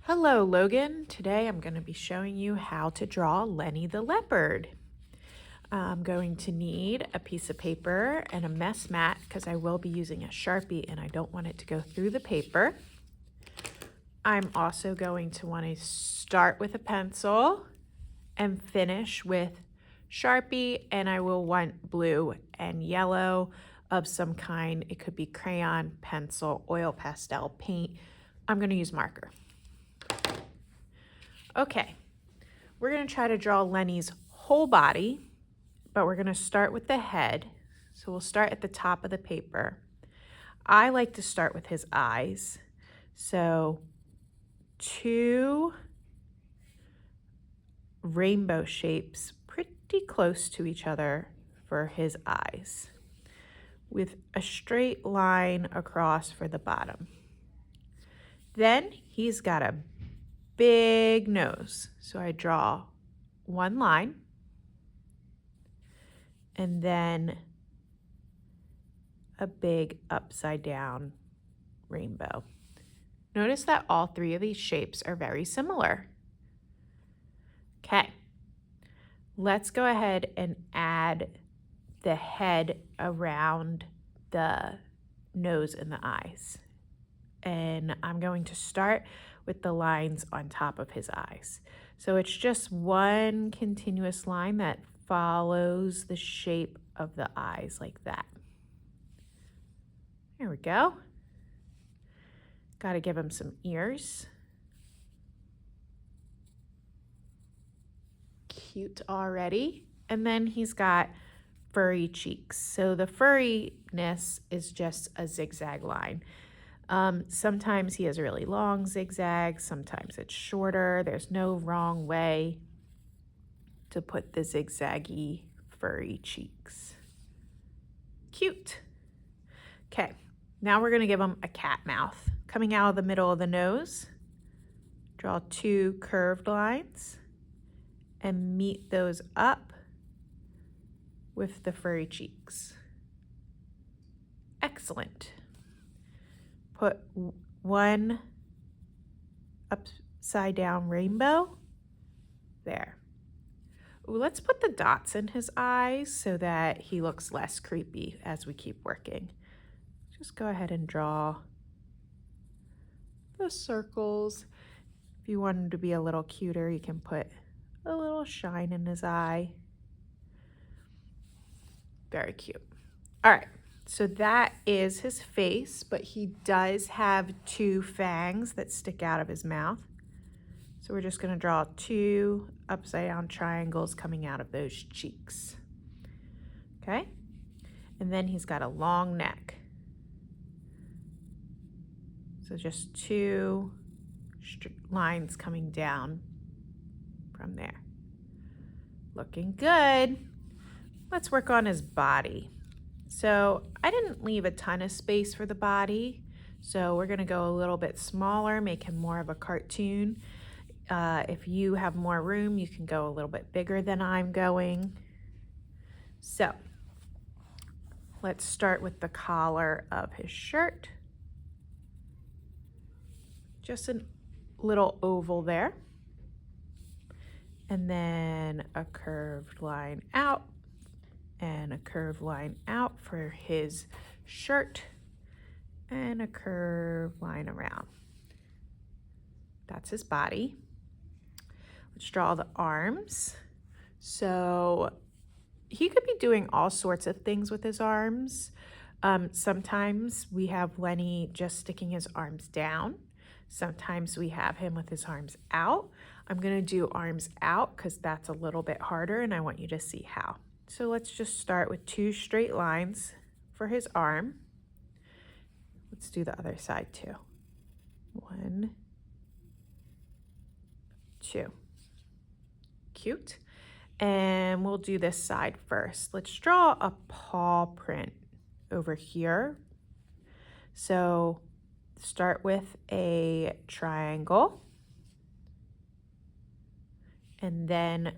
Hello, Logan. Today I'm going to be showing you how to draw Lenny the Leopard. I'm going to need a piece of paper and a mess mat because I will be using a Sharpie and I don't want it to go through the paper. I'm also going to want to start with a pencil and finish with Sharpie, and I will want blue and yellow of some kind. It could be crayon, pencil, oil pastel, paint. I'm going to use marker. Okay, we're going to try to draw Lenny's whole body, but we're going to start with the head. So we'll start at the top of the paper. I like to start with his eyes. So 2 rainbow shapes pretty close to each other for his eyes, with a straight line across for the bottom. Then he's got a big nose. So I draw 1 line and then a big upside down rainbow. Notice that all 3 of these shapes are very similar. Okay, let's go ahead and add the head around the nose and the eyes. And I'm going to start with the lines on top of his eyes. So it's just one continuous line that follows the shape of the eyes like that. There we go. Got to give him some ears. Cute already. And then he's got furry cheeks. So the furriness is just a zigzag line. Sometimes he has really long zigzags, sometimes it's shorter. There's no wrong way to put the zigzaggy furry cheeks. Cute. Okay, now we're gonna give him a cat mouth. Coming out of the middle of the nose, draw 2 curved lines and meet those up with the furry cheeks. Excellent. Put 1 upside down rainbow there. Ooh, let's put the dots in his eyes so that he looks less creepy as we keep working. Just go ahead and draw the circles. If you want him to be a little cuter, you can put a little shine in his eye. Very cute. All right. So that is his face, but he does have 2 fangs that stick out of his mouth. So we're just going to draw 2 upside down triangles coming out of those cheeks. Okay? And then he's got a long neck. So just 2 lines coming down from there. Looking good. Let's work on his body. So I didn't leave a ton of space for the body, so we're going to go a little bit smaller, make him more of a cartoon. If you have more room, you can go a little bit bigger than I'm going. So let's start with the collar of his shirt. Just a little oval there. And then a curved line out. And a curved line out for his shirt, and a curved line around. That's his body. Let's draw the arms. So he could be doing all sorts of things with his arms. Sometimes we have Lenny just sticking his arms down. Sometimes we have him with his arms out. I'm going to do arms out because that's a little bit harder and I want you to see how. So let's just start with 2 straight lines for his arm. Let's do the other side too. 1, 2. Cute. And we'll do this side first. Let's draw a paw print over here. So start with a triangle. And then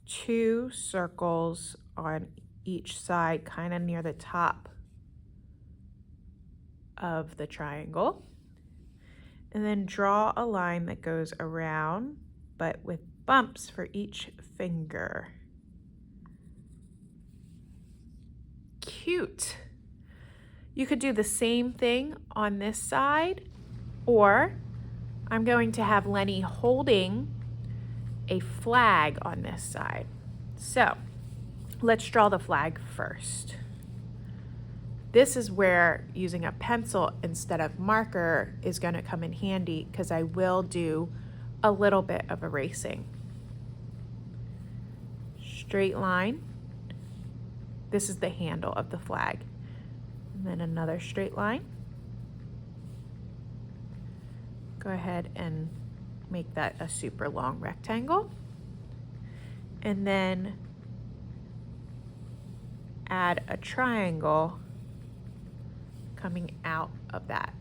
2 circles on each side, kind of near the top of the triangle. and then draw a line that goes around, but with bumps for each finger. Cute. You could do the same thing on this side, or I'm going to have Lenny holding a flag on this side. So let's draw the flag first. This is where using a pencil instead of marker is going to come in handy, because I will do a little bit of erasing. Straight line. This is the handle of the flag. And then another straight line. Go ahead and make that a super long rectangle. And then add a triangle coming out of that.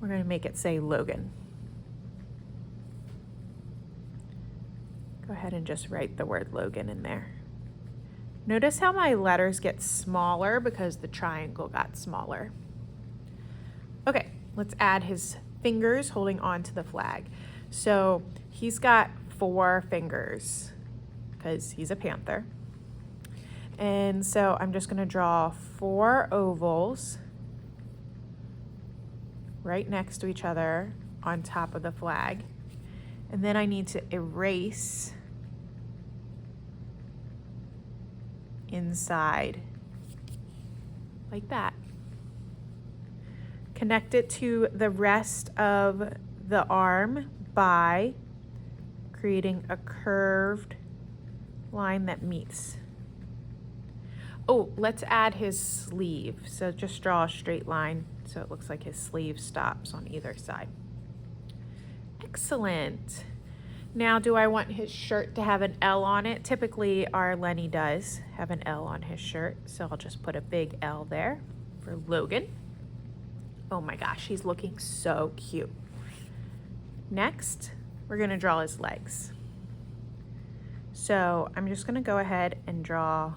We're going to make it say Logan. Go ahead and just write the word Logan in there. Notice how my letters get smaller because the triangle got smaller. Okay, let's add his fingers holding on to the flag. So he's got 4 fingers because he's a panther. And so I'm just going to draw 4 ovals right next to each other on top of the flag. And then I need to erase inside like that. Connect it to the rest of the arm by creating a curved line that meets. Oh, let's add his sleeve. So just draw a straight line so it looks like his sleeve stops on either side. Excellent. Now, do I want his shirt to have an L on it? Typically, our Lenny does have an L on his shirt, so I'll just put a big L there for Logan. Oh my gosh, he's looking so cute. Next, we're gonna draw his legs. So I'm just gonna go ahead and draw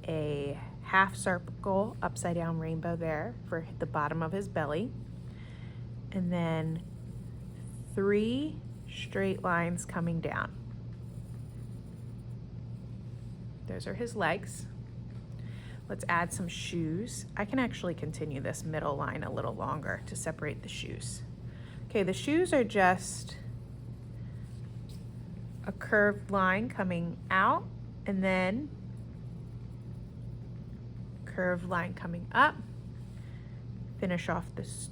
a half circle upside down rainbow there for the bottom of his belly. And then 3 straight lines coming down. Those are his legs. Let's add some shoes. I can actually continue this middle line a little longer to separate the shoes. Okay, the shoes are just a curved line coming out and then curved line coming up. Finish off this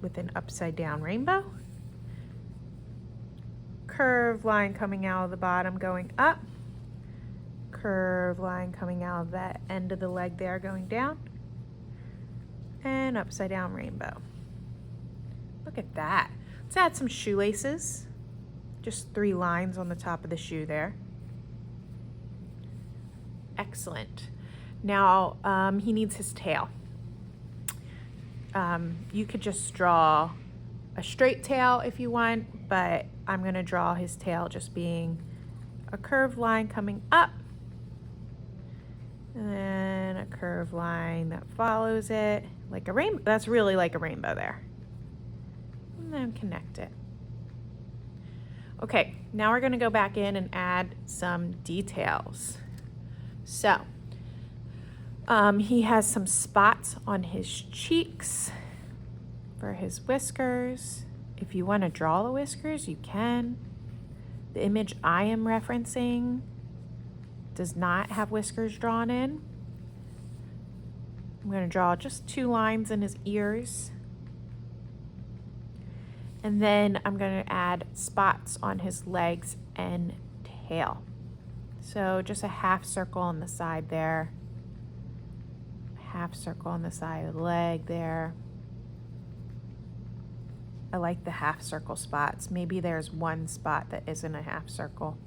with an upside down rainbow. Curved line coming out of the bottom going up. Curved line coming out of that end of the leg there going down. And upside down rainbow. Look at that. Let's add some shoelaces. Just 3 lines on the top of the shoe there. Excellent. Now he needs his tail. You could just draw a straight tail if you want, but I'm gonna draw his tail just being a curved line coming up and then a curved line that follows it like a rainbow. That's really like a rainbow there. And then connect it. Okay, now we're gonna go back in and add some details. So he has some spots on his cheeks for his whiskers. If you want to draw the whiskers, you can. The image I am referencing does not have whiskers drawn in. I'm going to draw just 2 lines in his ears. And then I'm going to add spots on his legs and tail. So just a half circle on the side there. Half circle on the side of the leg there. I like the half circle spots. Maybe there's one spot that isn't a half circle.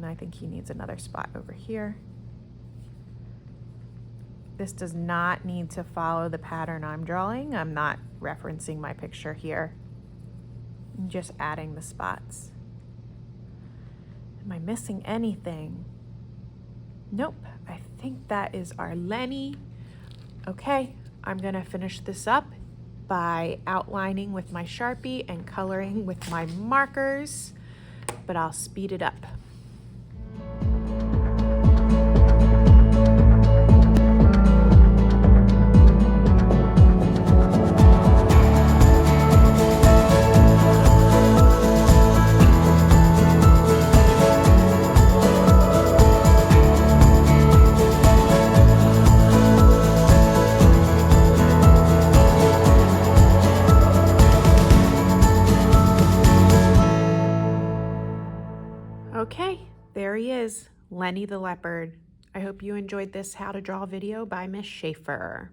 I think he needs another spot over here. This does not need to follow the pattern I'm drawing. I'm not referencing my picture here. I'm just adding the spots. Am I missing anything? Nope, I think that is our Lenny. Okay, I'm gonna finish this up by outlining with my Sharpie and coloring with my markers, but I'll speed it up. Okay, there he is, Lenny the Leopard. I hope you enjoyed this How to Draw video by Miss Schaefer.